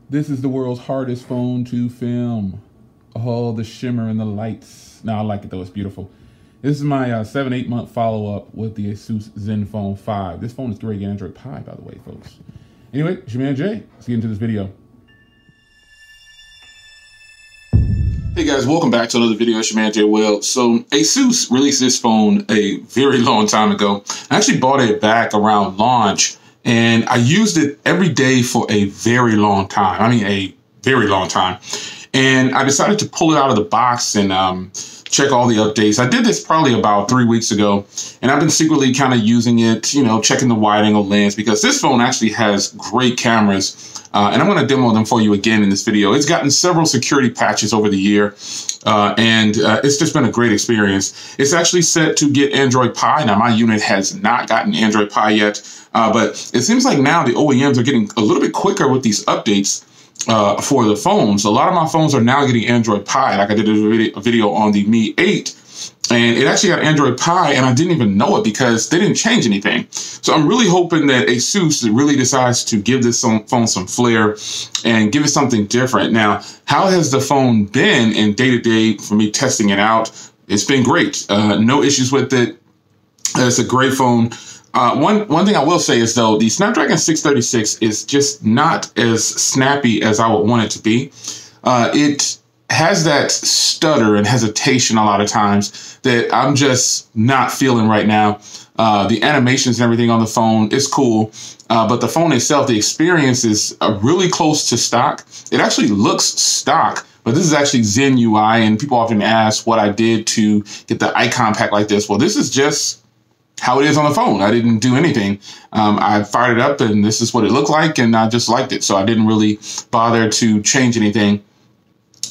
This is the world's hardest phone to film. Oh, the shimmer and the lights. No, I like it though, it's beautiful. This is my 7-8 month follow-up with the Asus Zenfone 5. This phone is great Android Pie, by the way, folks. Anyway, it's your man Jay. Let's get into this video. Hey guys, welcome back to another video. It's your man Jay Will. So Asus released this phone a very long time ago. I actually bought it back around launch, and I used it every day for a very long time. I mean, a very long time. And I decided to pull it out of the box and check all the updates. I did this probably about 3 weeks ago, and I've been secretly kind of using it, you know, checking the wide angle lens, because this phone actually has great cameras. And I'm going to demo them for you again in this video. It's gotten several security patches over the year, and it's just been a great experience. It's actually set to get Android Pie. Now, my unit has not gotten Android Pie yet, but it seems like now the OEMs are getting a little bit quicker with these updates for the phones. A lot of my phones are now getting Android Pie. Like I did a video on the Mi 8, and it actually got Android Pie, and I didn't even know it because they didn't change anything. So I'm really hoping that Asus really decides to give this phone some flair and give it something different. Now, how has the phone been in day-to-day for me testing it out? It's been great. No issues with it. It's a great phone. One thing I will say is, though, the Snapdragon 636 is just not as snappy as I would want it to be. It has that stutter and hesitation a lot of times that I'm just not feeling right now. The animations and everything on the phone is cool, but the phone itself, the experience is really close to stock. It actually looks stock, but this is actually Zen UI, and people often ask what I did to get the icon pack like this. Well, this is just how it is on the phone. I didn't do anything. I fired it up, and this is what it looked like, and I just liked it. So I didn't really bother to change anything.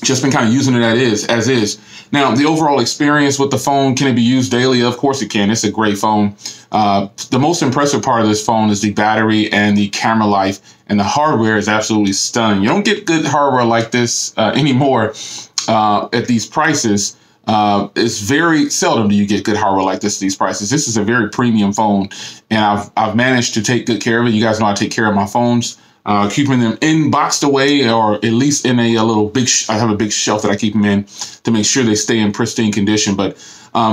Just been kind of using it as is. Now, the overall experience with the phone, can it be used daily? Of course it can. It's a great phone. The most impressive part of this phone is the battery and the camera life, and the hardware is absolutely stunning. You don't get good hardware like this anymore at these prices. It's very seldom do you get good hardware like this at these prices. This is a very premium phone, and I've managed to take good care of it. You guys know I take care of my phones. Keeping them in boxed away, or at least in a little big, I have a big shelf that I keep them in to make sure they stay in pristine condition. But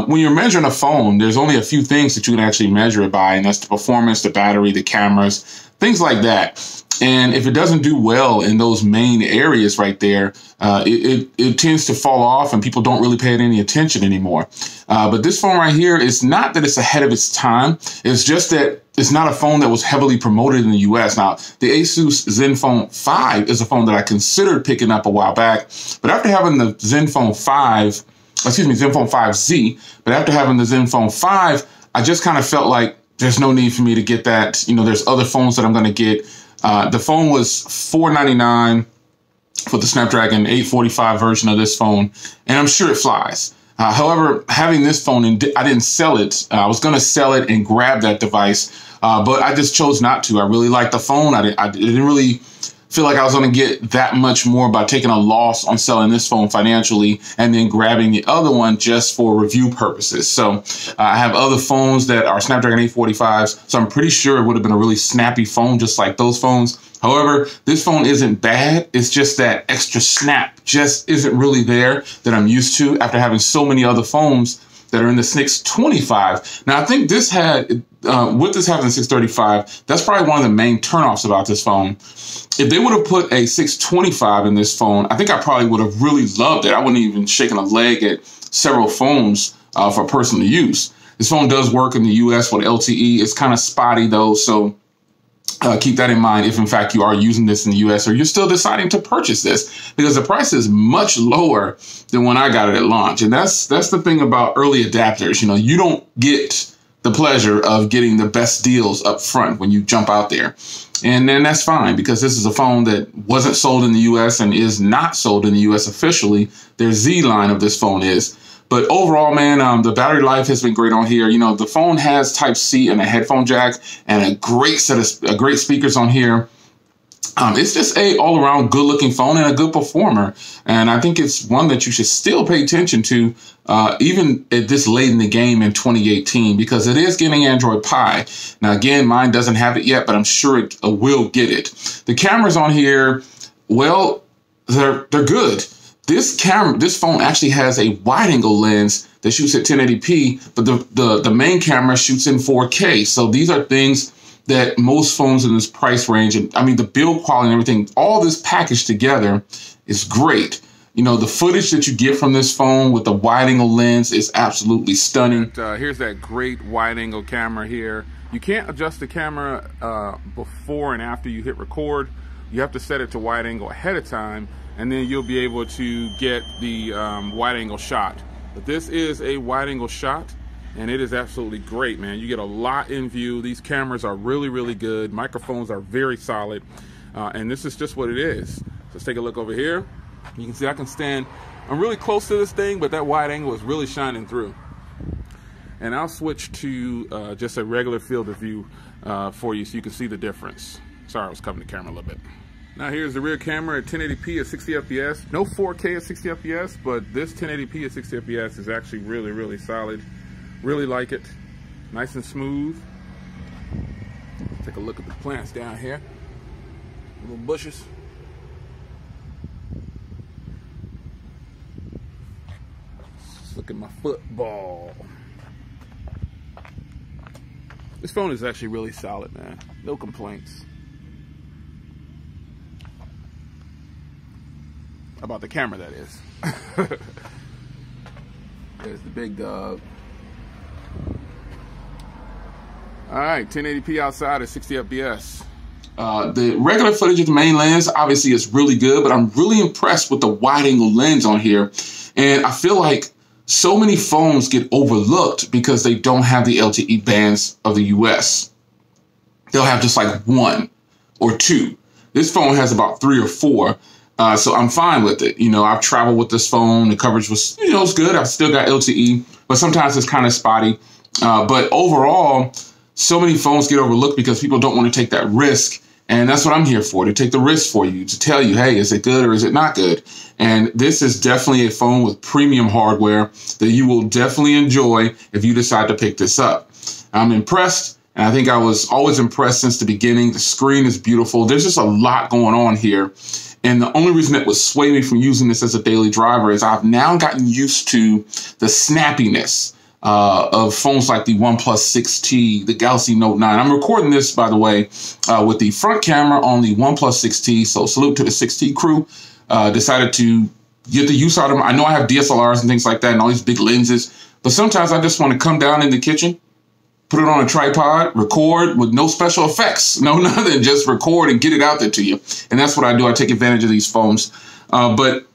when you're measuring a phone, there's only a few things that you can actually measure it by, and that's the performance, the battery, the cameras, things like that. And if it doesn't do well in those main areas right there, it tends to fall off, and people don't really pay it any attention anymore. But this phone right here, it's not that it's ahead of its time. It's just that it's not a phone that was heavily promoted in the US. Now, the Asus Zenfone 5 is a phone that I considered picking up a while back. But after having the Zenfone 5Z, but after having the Zenfone 5, I just kind of felt like there's no need for me to get that. You know, there's other phones that I'm going to get. The phone was $499 for the Snapdragon 845 version of this phone, and I'm sure it flies. However, having this phone, I didn't sell it. I was going to sell it and grab that device, but I just chose not to. I really liked the phone. I didn't really feel like I was going to get that much more by taking a loss on selling this phone financially and then grabbing the other one just for review purposes. So I have other phones that are Snapdragon 845s, so I'm pretty sure it would have been a really snappy phone just like those phones. However, this phone isn't bad. It's just that extra snap just isn't really there that I'm used to after having so many other phones that are in the 625. Now, I think this had, with this having the 635, that's probably one of the main turnoffs about this phone. If they would have put a 625 in this phone, I think I probably would have really loved it. I wouldn't even shaken a leg at several phones for personal use. This phone does work in the US with LTE. It's kind of spotty though, so keep that in mind if in fact you are using this in the US or you're still deciding to purchase this, because the price is much lower than when I got it at launch. And that's the thing about early adapters. You know, you don't get the pleasure of getting the best deals up front when you jump out there. And then that's fine, because this is a phone that wasn't sold in the US and is not sold in the US officially. Their Z line of this phone is. But overall, man, the battery life has been great on here. You know, the phone has Type-C and a headphone jack and a great set of great speakers on here. It's just a all-around good-looking phone and a good performer. And I think it's one that you should still pay attention to, even at this late in the game in 2018, because it is getting Android Pie. Now, again, mine doesn't have it yet, but I'm sure it will get it. The cameras on here, Well, they're good. This phone actually has a wide angle lens that shoots at 1080p, but the main camera shoots in 4K. So these are things that most phones in this price range, and I mean the build quality and everything, all this packaged together is great. You know, the footage that you get from this phone with the wide angle lens is absolutely stunning. Here's that great wide angle camera here. You can't adjust the camera before and after you hit record. You have to set it to wide angle ahead of time, and then you'll be able to get the wide angle shot. But this is a wide angle shot, and it is absolutely great, man. You get a lot in view. These cameras are really, really good. Microphones are very solid, and this is just what it is. Let's take a look over here. You can see I can stand, I'm really close to this thing, but that wide angle is really shining through. And I'll switch to just a regular field of view for you so you can see the difference. Sorry, I was covering the camera a little bit. Now here's the rear camera at 1080p at 60 FPS. No 4K at 60 FPS, but this 1080p at 60 FPS is actually really, really solid. Really like it. Nice and smooth. Take a look at the plants down here. Little bushes. Let's look at my football. This phone is actually really solid, man. No complaints. About the camera, that is. There's the big dog. All right, 1080p outside at 60 FPS. The regular footage of the main lens obviously is really good, but I'm really impressed with the wide angle lens on here. And I feel like so many phones get overlooked because they don't have the LTE bands of the US. They'll have just like 1 or 2. This phone has about 3 or 4. So I'm fine with it. You know, I've traveled with this phone. The coverage was, you know, it's good. I've still got LTE, but sometimes it's kind of spotty. But overall, so many phones get overlooked because people don't want to take that risk. And that's what I'm here for, to take the risk for you, to tell you, hey, is it good or is it not good? And this is definitely a phone with premium hardware that you will definitely enjoy if you decide to pick this up. I'm impressed. And I think I was always impressed since the beginning. The screen is beautiful. There's just a lot going on here. And the only reason that would sway me from using this as a daily driver is I've now gotten used to the snappiness of phones like the OnePlus 6T, the Galaxy Note 9. I'm recording this, by the way, with the front camera on the OnePlus 6T. So salute to the 6T crew. Decided to get the use out of them. I know I have DSLRs and things like that and all these big lenses, but sometimes I just want to come down in the kitchen, put it on a tripod, record with no special effects, no nothing, just record and get it out there to you. And that's what I do. I take advantage of these phones. But,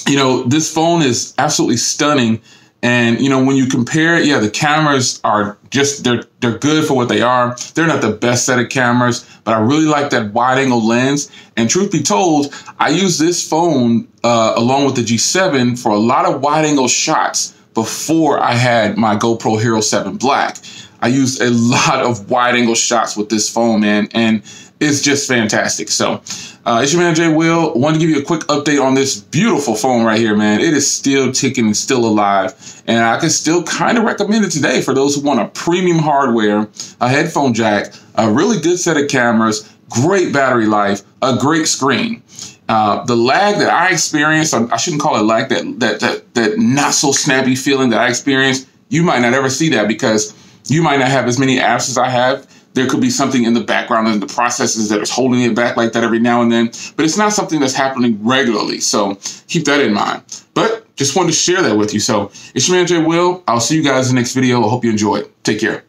you know, this phone is absolutely stunning. And, you know, when you compare it, yeah, the cameras are just, they're good for what they are. They're not the best set of cameras, but I really like that wide angle lens. And truth be told, I use this phone along with the G7 for a lot of wide angle shots before I had my GoPro Hero 7 Black. I used a lot of wide angle shots with this phone, man, and it's just fantastic. So it's your man, Jay Will. I wanted to give you a quick update on this beautiful phone right here, man. It is still ticking and still alive, and I can still kind of recommend it today for those who want a premium hardware, a headphone jack, a really good set of cameras, great battery life, a great screen. The lag that I experienced, I shouldn't call it lag, that not so snappy feeling that I experienced, you might not ever see that because you might not have as many apps as I have. There could be something in the background and the processes that is holding it back like that every now and then, but it's not something that's happening regularly. So keep that in mind. But just wanted to share that with you. So it's your man, Jay Will. I'll see you guys in the next video. I hope you enjoy it. Take care.